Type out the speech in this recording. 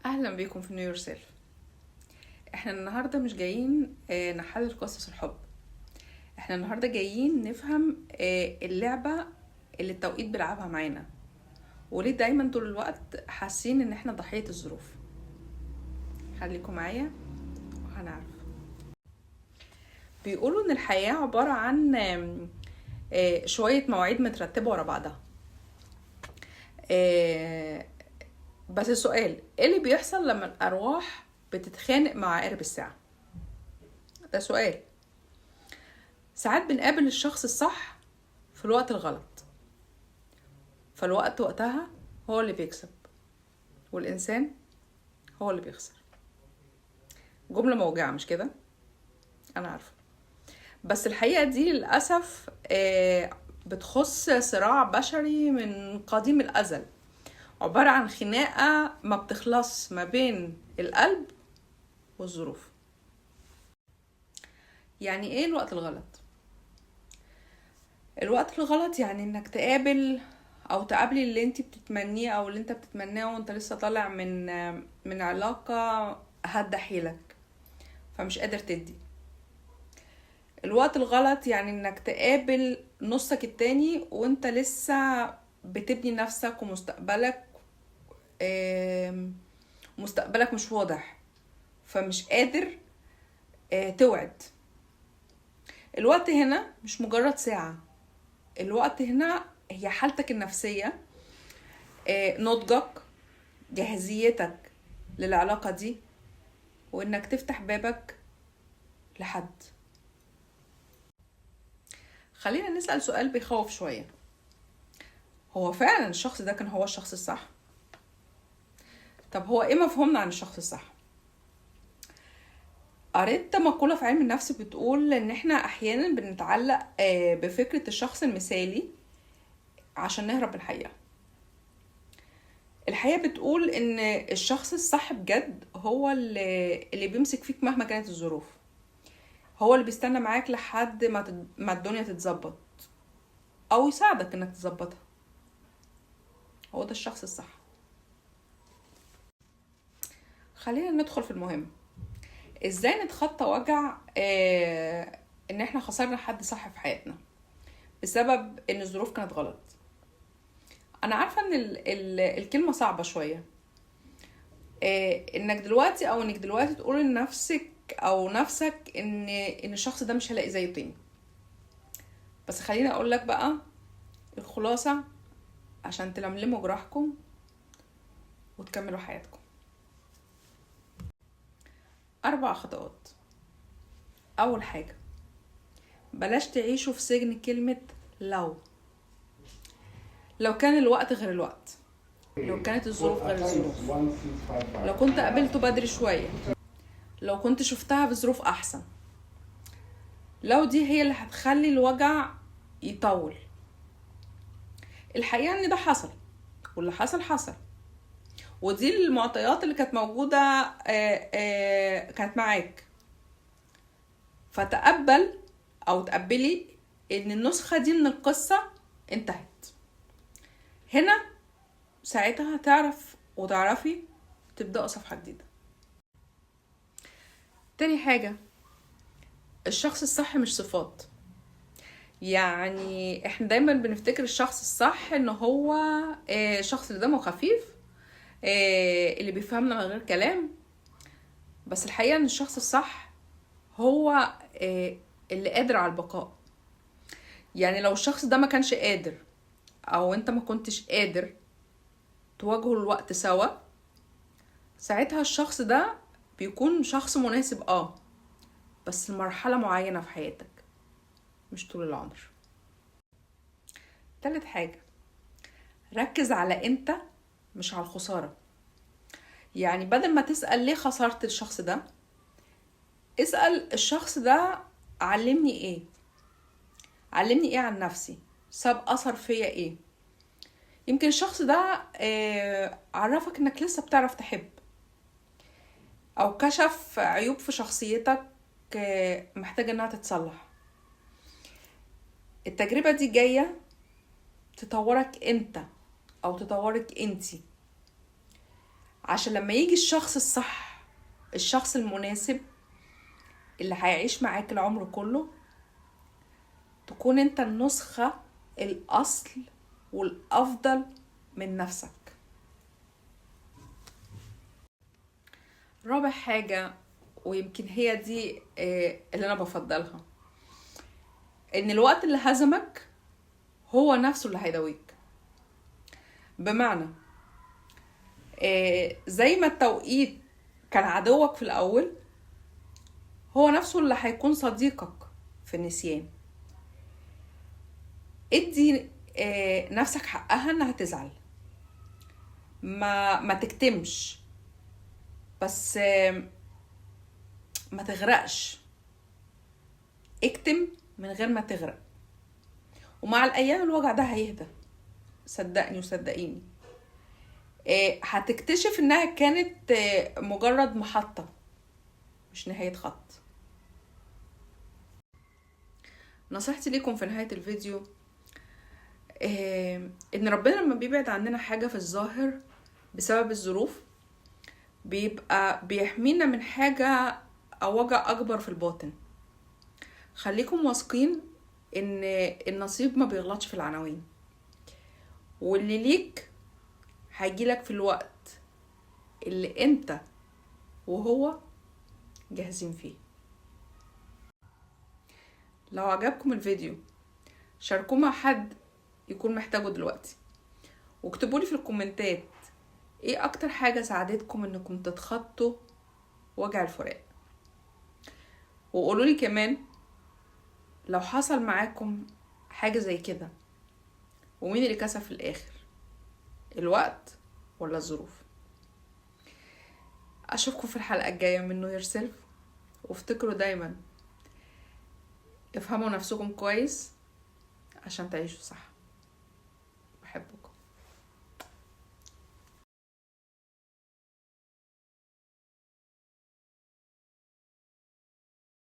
اهلا بيكم في نيو سيلف. احنا النهارده مش جايين نحلل قصص الحب. احنا النهارده جايين نفهم اللعبه اللي التوقيت بيلعبها معانا، وليه دايما طول الوقت حاسين ان احنا ضحيه الظروف. خليكم معايا وهنعرف. بيقولوا ان الحياه عباره عن شويه مواعيد مترتبه ورا بعضها. آه، بس السؤال ايه اللي بيحصل لما الارواح بتتخانق مع عقارب الساعه؟ ده سؤال. ساعات بنقابل الشخص الصح في الوقت الغلط، فالوقت وقتها هو اللي بيكسب والإنسان هو اللي بيخسر. جملة موجعة مش كده؟ أنا عارفة، بس الحقيقة دي للأسف بتخص صراع بشري من قديم الأزل، عبارة عن خناقة ما بتخلص ما بين القلب والظروف. يعني ايه الوقت الغلط؟ الوقت الغلط يعني انك تقابل او تقابلي اللي انت بتتمنيه او اللي انت بتتمناه وانت لسه طالع من علاقة هد حيلك فمش قادر تدي. الوقت الغلط يعني انك تقابل نصك التاني وانت لسه بتبني نفسك ومستقبلك، مستقبلك مش واضح فمش قادر توعد. الوقت هنا مش مجرد ساعة، الوقت هنا هي حالتك النفسية، نضجك، جاهزيتك للعلاقة دي، وانك تفتح بابك لحد. خلينا نسأل سؤال بيخوف شوية. هو فعلا الشخص ده كان هو الشخص الصح؟ طب هو ايه مفهومنا عن الشخص الصح؟ قريت مقولة في علم النفس بتقول ان احنا احيانا بنتعلق بفكرة الشخص المثالي عشان نهرب من الحقيقة. الحقيقة بتقول ان الشخص الصح بجد هو اللي بيمسك فيك مهما كانت الظروف، هو اللي بيستنى معاك لحد ما الدنيا تتظبط او يساعدك انك تظبطها. هو ده الشخص الصح. خلينا ندخل في المهم. ازاي نتخطى وجع ان احنا خسرنا حد صح في حياتنا بسبب ان الظروف كانت غلط؟ انا عارفة ان الكلمة صعبة شوية، انك دلوقتي تقول لنفسك او نفسك ان الشخص ده مش هلاقي زيه تاني. بس خليني اقول لك بقى الخلاصة عشان تلملموا جراحكم وتكملوا حياتكم. 4 خطوات. اول حاجة، بلاش تعيشوا في سجن كلمة لو كان الوقت غير الوقت، لو كانت الظروف غير الظروف، لو كنت قابلته بدري شوية، لو كنت شفتها بظروف احسن. لو دي هي اللي هتخلي الوجع يطول. الحقيقة ان ده حصل، واللي حصل ودي المعطيات اللي كانت موجودة كانت معاك. فتقبل او تقبلي ان النسخة دي من القصة انتهت. هنا ساعتها تعرف وتعرفي تبدأ صفحة جديدة. تاني حاجة، الشخص الصح مش صفات. يعني احنا دايما بنفتكر الشخص الصح ان هو شخص اللي دمه خفيف، اللي بيفهمنا من غير كلام. بس الحقيقة ان الشخص الصح هو اللي قادر على البقاء. يعني لو الشخص ده ما كانش قادر او انت ما كنتش قادر تواجهوا الوقت سوا، ساعتها الشخص ده بيكون شخص مناسب بس لمرحلة معينة في حياتك مش طول العمر. تالت حاجة، ركز على انت مش على الخسارة. يعني بدل ما تسأل ليه خسرت الشخص ده، اسأل الشخص ده علمني ايه عن نفسي، ساب اثر فيا ايه. يمكن الشخص ده عرفك انك لسه بتعرف تحب، او كشف عيوب في شخصيتك محتاجة انها تتصلح. التجربة دي جاية تطورك انت او تطورك انتي عشان لما يجي الشخص الصح، الشخص المناسب اللي هيعيش معاك العمر كله، تكون انت النسخة الأصل والأفضل من نفسك. رابع حاجة، ويمكن هي دي اللي أنا بفضلها، إن الوقت اللي هزمك هو نفسه اللي هيداويك. بمعنى زي ما التوقيت كان عدوك في الأول، هو نفسه اللي هيكون صديقك في النسيان. ادي نفسك حقها انها تزعل، ما تكتمش، بس ما تغرقش. اكتم من غير ما تغرق، ومع الايام الوجع ده هيهدى، صدقني وصدقيني. هتكتشف انها كانت مجرد محطة، مش نهاية خط. نصيحتي ليكم في نهاية الفيديو ان ربنا لما بيبعد عننا حاجة في الظاهر بسبب الظروف، بيبقى بيحمينا من حاجة او وجع اكبر في الباطن. خليكم واثقين ان النصيب ما بيغلطش في العناوين، واللي ليك هيجيلك في الوقت اللي انت وهو جاهزين فيه. لو عجبكم الفيديو شاركوه مع حد يكون محتاجه دلوقتي، واكتبولي في الكومنتات ايه اكتر حاجة ساعدتكم انكم تتخطوا وجع الفراق. وقولولي كمان لو حصل معاكم حاجة زي كده، ومين اللي كسب في الاخر، الوقت ولا الظروف؟ اشوفكم في الحلقة الجاية من نو يور سيلف، وافتكروا دايما افهموا نفسكم كويس عشان تعيشوا صح. بحبكم.